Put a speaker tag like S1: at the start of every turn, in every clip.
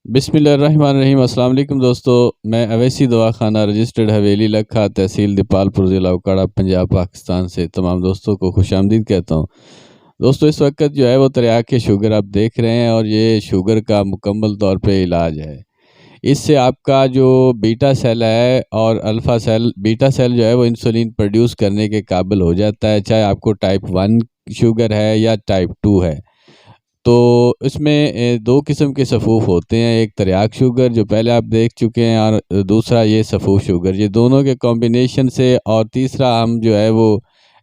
S1: بسم اللہ الرحمن الرحیم۔ السلام علیکم دوستو، میں اویسی دواخانہ رجسٹرڈ حویلی لکھا تحصیل دیپال پور ضلع اوکاڑا پنجاب پاکستان سے تمام دوستوں کو خوش آمدید کہتا ہوں۔ دوستو اس وقت جو ہے وہ تریاق شوگر آپ دیکھ رہے ہیں، اور یہ شوگر کا مکمل طور پہ علاج ہے۔ اس سے آپ کا جو بیٹا سیل ہے اور الفا سیل، بیٹا سیل جو ہے وہ انسولین پروڈیوس کرنے کے قابل ہو جاتا ہے، چاہے آپ کو ٹائپ 1 شوگر ہے یا ٹائپ 2 ہے۔ تو اس میں دو قسم کے صفوف ہوتے ہیں، ایک تریاق شوگر جو پہلے آپ دیکھ چکے ہیں، اور دوسرا یہ صفوف شوگر، یہ دونوں کے کمبینیشن سے، اور تیسرا ہم جو ہے وہ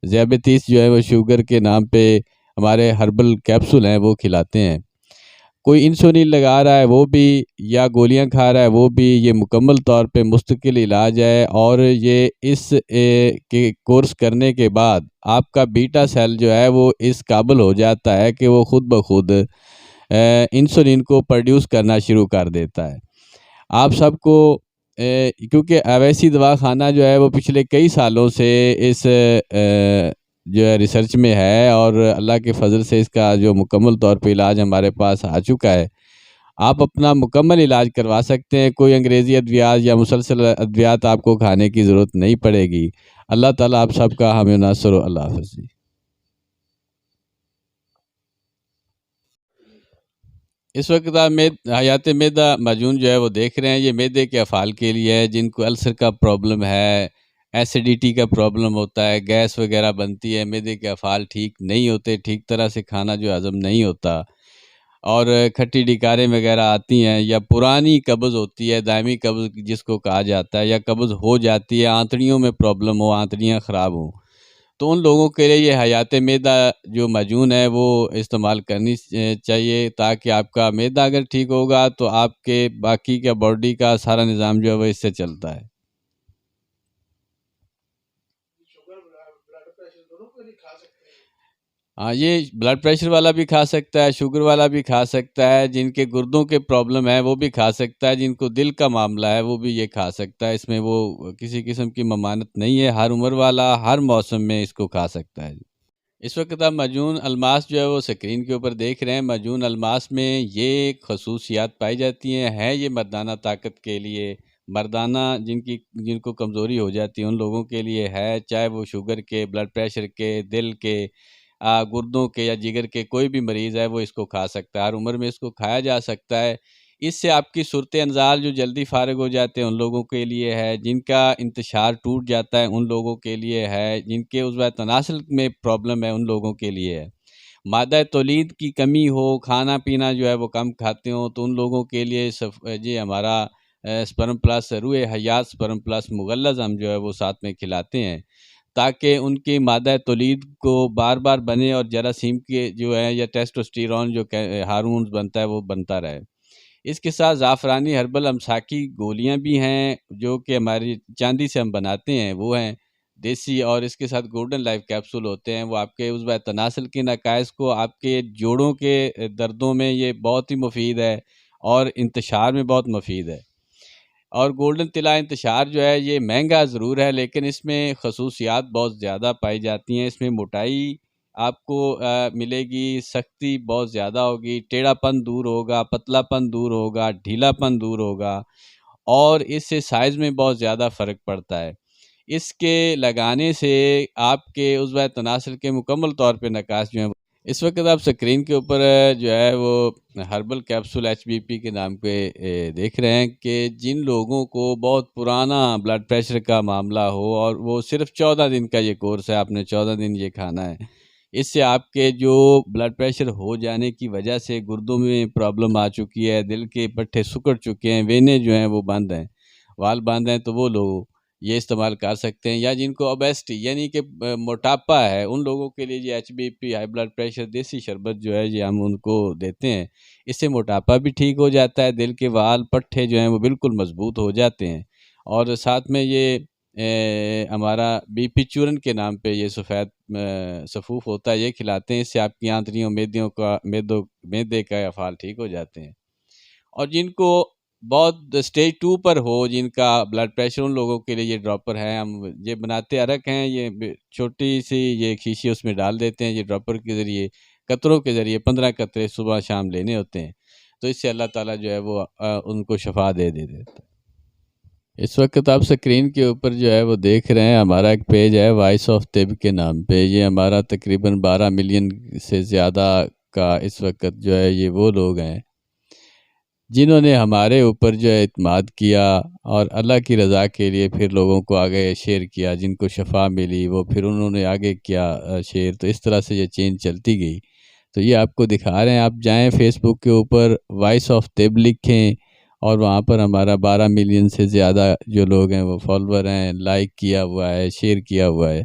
S1: ذیابیطس جو ہے وہ شوگر کے نام پہ ہمارے ہربل کیپسول ہیں وہ کھلاتے ہیں۔ کوئی انسولین لگا رہا ہے وہ بھی، یا گولیاں کھا رہا ہے وہ بھی، یہ مکمل طور پہ مستقل علاج ہے۔ اور یہ اس کے کورس کرنے کے بعد آپ کا بیٹا سیل جو ہے وہ اس قابل ہو جاتا ہے کہ وہ خود بخود انسولین کو پروڈیوس کرنا شروع کر دیتا ہے۔ آپ سب کو کیونکہ اویسی دواخانہ جو ہے وہ پچھلے کئی سالوں سے اس جو ہے ریسرچ میں ہے، اور اللہ کے فضل سے اس کا جو مکمل طور پہ علاج ہمارے پاس آ چکا ہے۔ آپ اپنا مکمل علاج کروا سکتے ہیں، کوئی انگریزی ادویات یا مسلسل ادویات آپ کو کھانے کی ضرورت نہیں پڑے گی۔ اللہ تعالیٰ آپ سب کا حامی و ناصر ہو۔ اللہ حافظ جی۔ اس وقت آپ حیات میدا معجون جو ہے وہ دیکھ رہے ہیں، یہ میدے کے افعال کے لیے ہے، جن کو السر کا پرابلم ہے، ایسیڈیٹی کا پرابلم ہوتا ہے، گیس وغیرہ بنتی ہے، میدے کے افعال ٹھیک نہیں ہوتے، ٹھیک طرح سے کھانا جو ہضم نہیں ہوتا، اور کھٹی ڈکاریں وغیرہ آتی ہیں، یا پرانی قبض ہوتی ہے، دائمی قبض جس کو کہا جاتا ہے، یا قبض ہو جاتی ہے، آنتڑیوں میں پرابلم ہو، آنتڑیاں خراب ہوں، تو ان لوگوں کے لیے یہ حیات میدا جو معجون ہے وہ استعمال کرنی چاہیے، تاکہ آپ کا میدا اگر ٹھیک ہوگا تو آپ کے باقی کا باڈی کا سارا نظام جو ہے وہ اس سے چلتا ہے۔ ہاں، یہ بلڈ پریشر والا بھی کھا سکتا ہے، شوگر والا بھی کھا سکتا ہے، جن کے گردوں کے پرابلم ہے وہ بھی کھا سکتا ہے، جن کو دل کا معاملہ ہے وہ بھی یہ کھا سکتا ہے۔ اس میں وہ کسی قسم کی ممانعت نہیں ہے، ہر عمر والا ہر موسم میں اس کو کھا سکتا ہے۔ اس وقت آپ معجون الماس جو ہے وہ سکرین کے اوپر دیکھ رہے ہیں۔ معجون الماس میں یہ خصوصیات پائی جاتی ہیں یہ مردانہ طاقت کے لیے، مردانہ جن کو کمزوری ہو جاتی ہے ان لوگوں کے لیے ہے، چاہے وہ شوگر کے، بلڈ پریشر کے، دل کے، گردوں کے یا جگر کے کوئی بھی مریض ہے وہ اس کو کھا سکتا ہے، ہر عمر میں اس کو کھایا جا سکتا ہے۔ اس سے آپ کی صورت انزال جو جلدی فارغ ہو جاتے ہیں ان لوگوں کے لیے ہے، جن کا انتشار ٹوٹ جاتا ہے ان لوگوں کے لیے ہے، جن کے عضو تناسل میں پرابلم ہے ان لوگوں کے لیے ہے، مادہ تولید کی کمی ہو، کھانا پینا جو ہے وہ کم کھاتے ہوں تو ان لوگوں کے لیے جی ہمارا سپرم پلس روح حیات سپرم پلس مغلظ ہم جو ہے وہ ساتھ میں کھلاتے ہیں، تاکہ ان کی مادہ تولید کو بار بار بنے، اور جراثیم کے جو ہے یا ٹیسٹوسٹیرون جو ہارمونز بنتا ہے وہ بنتا رہے۔ اس کے ساتھ زعفرانی ہربل امساکی گولیاں بھی ہیں جو کہ ہماری چاندی سے ہم بناتے ہیں، وہ ہیں دیسی، اور اس کے ساتھ گولڈن لائف کیپسول ہوتے ہیں، وہ آپ کے عضو تناسل کے نقائص کو، آپ کے جوڑوں کے دردوں میں یہ بہت ہی مفید ہے، اور انتشار میں بہت مفید ہے۔ اور گولڈن طلا انتشار جو ہے یہ مہنگا ضرور ہے، لیکن اس میں خصوصیات بہت زیادہ پائی جاتی ہیں۔ اس میں موٹائی آپ کو ملے گی، سختی بہت زیادہ ہوگی، ٹیڑھا پن دور ہوگا، پتلا پن دور ہوگا، ڈھیلا پن دور ہوگا، اور اس سے سائز میں بہت زیادہ فرق پڑتا ہے۔ اس کے لگانے سے آپ کے عضو تناسل کے مکمل طور پہ نقائص جو ہیں، اس وقت آپ سکرین کے اوپر جو ہے وہ ہربل کیپسول HBP کے نام پہ دیکھ رہے ہیں، کہ جن لوگوں کو بہت پرانا بلڈ پریشر کا معاملہ ہو، اور وہ صرف 14 دن کا یہ کورس ہے، آپ نے 14 دن یہ کھانا ہے، اس سے آپ کے جو بلڈ پریشر ہو جانے کی وجہ سے گردوں میں پرابلم آ چکی ہے، دل کے پٹھے سکڑ چکے ہیں، وینے جو ہیں وہ بند ہیں، وال بند ہیں، تو وہ لوگ یہ استعمال کر سکتے ہیں۔ یا جن کو اوبیسٹی یعنی کہ موٹاپا ہے ان لوگوں کے لیے یہ HBP ہائی بلڈ پریشر دیسی شربت جو ہے یہ ہم ان کو دیتے ہیں، اس سے موٹاپا بھی ٹھیک ہو جاتا ہے، دل کے وال پٹھے جو ہیں وہ بالکل مضبوط ہو جاتے ہیں، اور ساتھ میں یہ ہمارا BP چورن کے نام پہ یہ سفید صفوف ہوتا ہے یہ کھلاتے ہیں، اس سے آپ کی آنتڑیوں میدے کا افعال ٹھیک ہو جاتے ہیں۔ اور جن کو بہت سٹیج 2 پر ہو، جن کا بلڈ پریشر، ان لوگوں کے لیے یہ ڈراپر ہیں، ہم یہ بناتے عرق ہیں، یہ چھوٹی سی یہ شیشی اس میں ڈال دیتے ہیں، یہ ڈراپر کے ذریعے قطروں کے ذریعے 15 قطرے صبح شام لینے ہوتے ہیں، تو اس سے اللہ تعالیٰ جو ہے وہ ان کو شفا دے دیتا ہے۔ اس وقت آپ سکرین کے اوپر جو ہے وہ دیکھ رہے ہیں، ہمارا ایک پیج ہے وائس آف طب کے نام پہ۔ یہ ہمارا تقریباً 12 ملین سے زیادہ کا اس وقت جو ہے یہ وہ لوگ ہیں جنہوں نے ہمارے اوپر جو ہے اعتماد کیا اور اللہ کی رضا کے لیے پھر لوگوں کو آگے شیئر کیا، جن کو شفا ملی وہ پھر انہوں نے آگے کیا شیئر، تو اس طرح سے یہ چین چلتی گئی۔ تو یہ آپ کو دکھا رہے ہیں، آپ جائیں فیس بک کے اوپر وائس آف طب لکھیں اور وہاں پر ہمارا 12 ملین سے زیادہ جو لوگ ہیں وہ فالوور ہیں، لائک کیا ہوا ہے، شیئر کیا ہوا ہے۔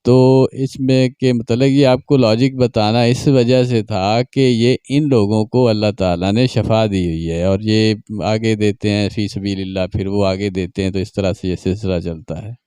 S1: تو اس میں کہ مطلب یہ آپ کو لاجک بتانا اس وجہ سے تھا کہ یہ ان لوگوں کو اللہ تعالیٰ نے شفا دی ہوئی ہے اور یہ آگے دیتے ہیں فی سبیل اللہ، پھر وہ آگے دیتے ہیں، تو اس طرح سے یہ سلسلہ چلتا ہے۔